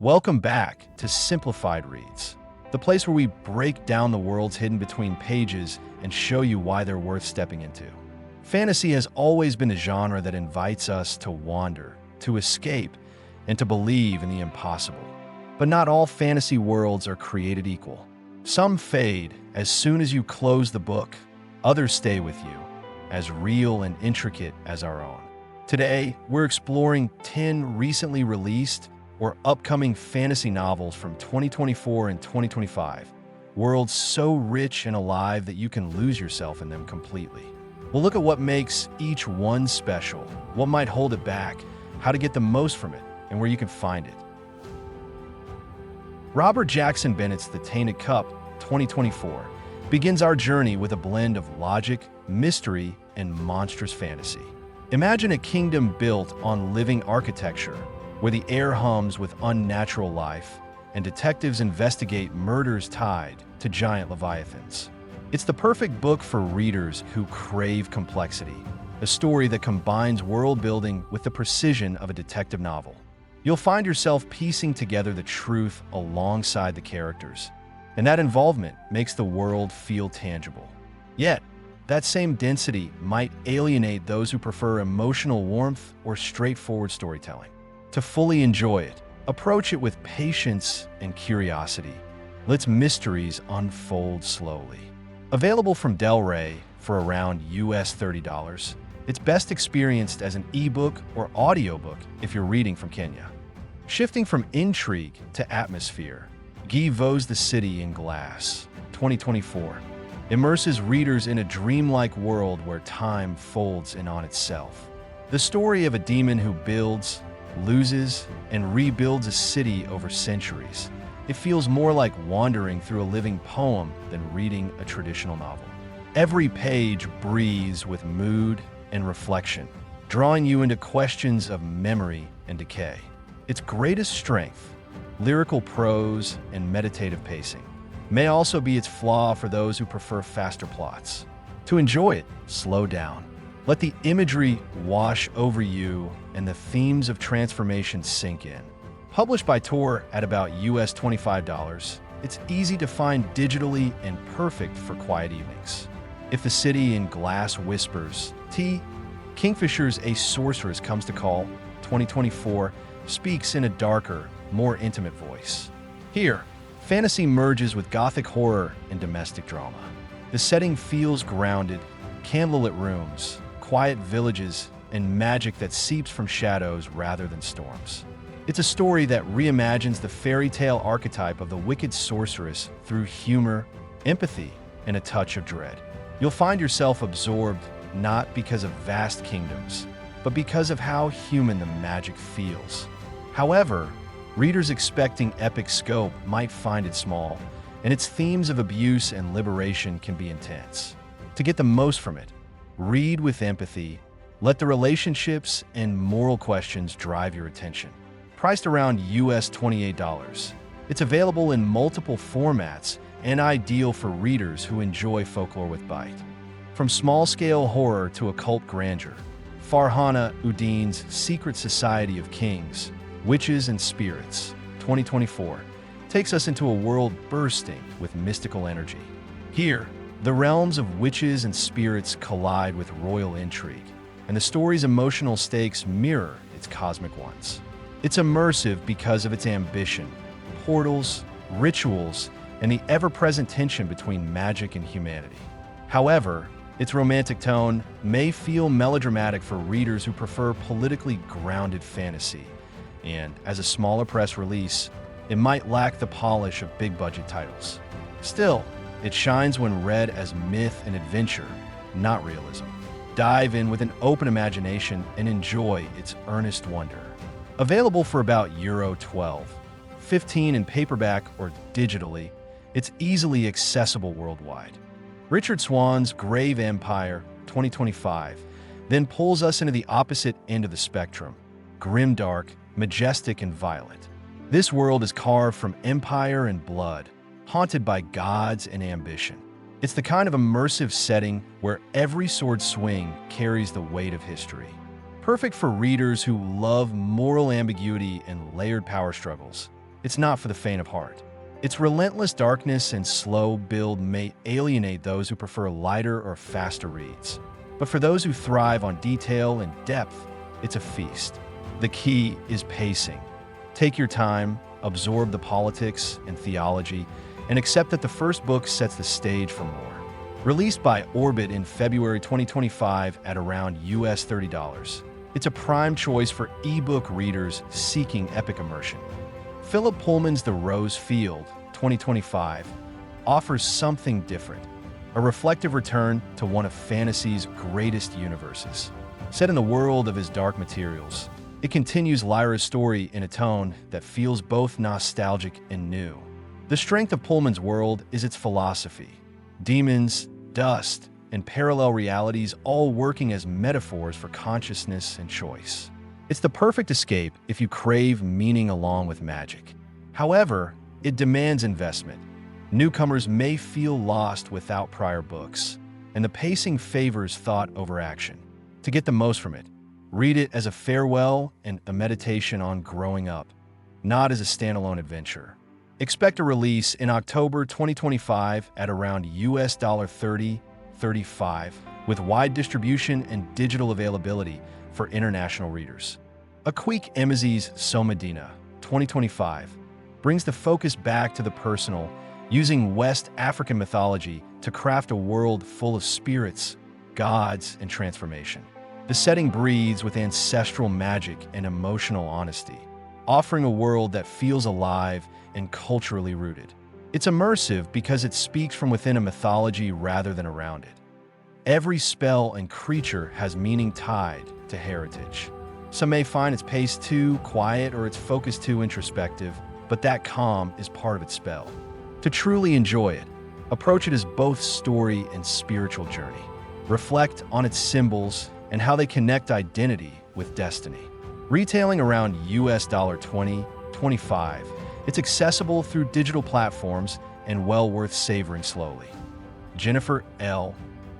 Welcome back to Simplified Reads, the place where we break down the worlds hidden between pages and show you why they're worth stepping into. Fantasy has always been a genre that invites us to wander, to escape, and to believe in the impossible. But not all fantasy worlds are created equal. Some fade as soon as you close the book, others stay with you, as real and intricate as our own. Today, we're exploring 10 recently released or upcoming fantasy novels from 2024 and 2025, worlds so rich and alive that you can lose yourself in them completely. We'll look at what makes each one special, what might hold it back, how to get the most from it, and where you can find it. Robert Jackson Bennett's The Tainted Cup, 2024, begins our journey with a blend of logic, mystery, and monstrous fantasy. Imagine a kingdom built on living architecture, where the air hums with unnatural life, and detectives investigate murders tied to giant leviathans. It's the perfect book for readers who crave complexity, a story that combines world building with the precision of a detective novel. You'll find yourself piecing together the truth alongside the characters, and that involvement makes the world feel tangible. Yet, that same density might alienate those who prefer emotional warmth or straightforward storytelling. To fully enjoy it, approach it with patience and curiosity. Let mysteries unfold slowly. Available from Del Rey for around $30, it's best experienced as an ebook or audiobook if you're reading from Kenya. Shifting from intrigue to atmosphere, Nghi Vows the City in Glass, 2024, immerses readers in a dreamlike world where time folds in on itself. The story of a demon who builds, loses, and rebuilds a city over centuries. It feels more like wandering through a living poem than reading a traditional novel. Every page breathes with mood and reflection, drawing you into questions of memory and decay. Its greatest strength, lyrical prose and meditative pacing, may also be its flaw for those who prefer faster plots. To enjoy it, slow down. Let the imagery wash over you and the themes of transformation sink in. Published by Tor at about $25, it's easy to find digitally and perfect for quiet evenings. If the city in glass whispers, Kingfisher's A Sorceress Comes to Call, 2024, speaks in a darker, more intimate voice. Here, fantasy merges with gothic horror and domestic drama. The setting feels grounded, candlelit rooms, quiet villages, and magic that seeps from shadows rather than storms. It's a story that reimagines the fairy tale archetype of the wicked sorceress through humor, empathy, and a touch of dread. You'll find yourself absorbed not because of vast kingdoms, but because of how human the magic feels. However, readers expecting epic scope might find it small, and its themes of abuse and liberation can be intense. To get the most from it, read with empathy. Let the relationships and moral questions drive your attention. Priced around $28, it's available in multiple formats and ideal for readers who enjoy folklore with bite. From small-scale horror to occult grandeur, Farhana Uddin's Secret Society of Kings, Witches and Spirits, 2024, takes us into a world bursting with mystical energy. Here, the realms of witches and spirits collide with royal intrigue, and the story's emotional stakes mirror its cosmic ones. It's immersive because of its ambition, portals, rituals, and the ever-present tension between magic and humanity. However, its romantic tone may feel melodramatic for readers who prefer politically grounded fantasy, and as a smaller press release, it might lack the polish of big-budget titles. Still, it shines when read as myth and adventure, not realism. Dive in with an open imagination and enjoy its earnest wonder. Available for about €12, $15 in paperback or digitally, it's easily accessible worldwide. Richard Swann's Grave Empire, 2025, then pulls us into the opposite end of the spectrum, grimdark, majestic, and violent. This world is carved from empire and blood, haunted by gods and ambition. It's the kind of immersive setting where every sword swing carries the weight of history. Perfect for readers who love moral ambiguity and layered power struggles. it's not for the faint of heart. Its relentless darkness and slow build may alienate those who prefer lighter or faster reads. But for those who thrive on detail and depth, it's a feast. The key is pacing. Take your time, absorb the politics and theology, and accept that the first book sets the stage for more. Released by Orbit in February 2025 at around US $30, it's a prime choice for ebook readers seeking epic immersion. Philip Pullman's The Rose Field, 2025, offers something different, a reflective return to one of fantasy's greatest universes. Set in the world of his dark materials, it continues Lyra's story in a tone that feels both nostalgic and new. The strength of Pullman's world is its philosophy. Demons, dust, and parallel realities all working as metaphors for consciousness and choice. It's the perfect escape if you crave meaning along with magic. However, it demands investment. Newcomers may feel lost without prior books, and the pacing favors thought over action. To get the most from it, read it as a farewell and a meditation on growing up, not as a standalone adventure. Expect a release in October 2025 at around US $30-35, with wide distribution and digital availability for international readers. Aquique Emizi's Somedina, 2025, brings the focus back to the personal, using West African mythology to craft a world full of spirits, gods, and transformation. The setting breathes with ancestral magic and emotional honesty, offering a world that feels alive and culturally rooted. It's immersive because it speaks from within a mythology rather than around it. Every spell and creature has meaning tied to heritage. Some may find its pace too quiet or its focus too introspective, but that calm is part of its spell. To truly enjoy it, approach it as both story and spiritual journey. Reflect on its symbols and how they connect identity with destiny. Retailing around US $20-25, it's accessible through digital platforms and well worth savoring slowly. Jennifer L.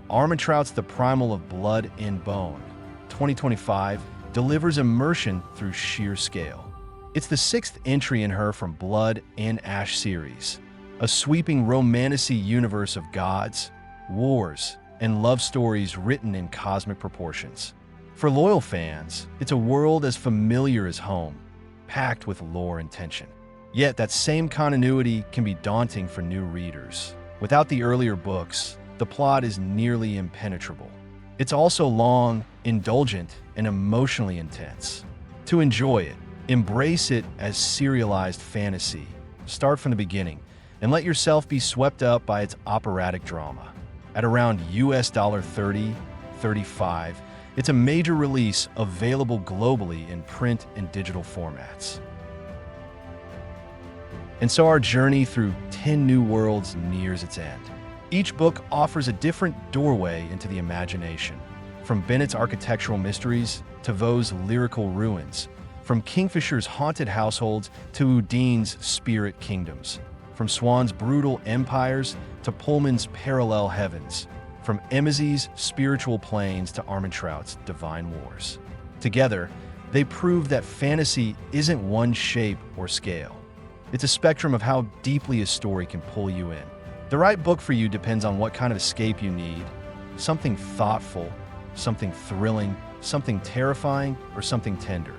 Armentrout's The Primal of Blood and Bone, 2025, delivers immersion through sheer scale. It's the sixth entry in her From Blood and Ash series, a sweeping romantasy universe of gods, wars, and love stories written in cosmic proportions. For loyal fans, it's a world as familiar as home, packed with lore and tension. Yet that same continuity can be daunting for new readers. Without the earlier books, the plot is nearly impenetrable. It's also long, indulgent, and emotionally intense. To enjoy it, embrace it as serialized fantasy. Start from the beginning and let yourself be swept up by its operatic drama. At around US $30-35, it's a major release available globally in print and digital formats. And so our journey through 10 new worlds nears its end. Each book offers a different doorway into the imagination, from Bennett's architectural mysteries to Vaux's lyrical ruins, from Kingfisher's haunted households to Uddin's spirit kingdoms, from Swan's brutal empires to Pullman's parallel heavens, from Emizi's spiritual planes to Armentrout's divine wars. Together, they prove that fantasy isn't one shape or scale. It's a spectrum of how deeply a story can pull you in. The right book for you depends on what kind of escape you need: something thoughtful, something thrilling, something terrifying, or something tender.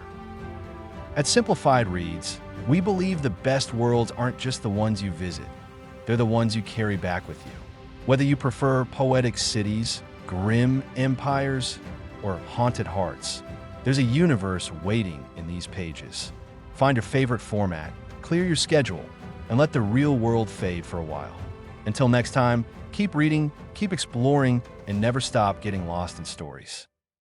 At Simplified Reads, we believe the best worlds aren't just the ones you visit, they're the ones you carry back with you. Whether you prefer poetic cities, grim empires, or haunted hearts, there's a universe waiting in these pages. Find your favorite format, clear your schedule, and let the real world fade for a while. Until next time, keep reading, keep exploring, and never stop getting lost in stories.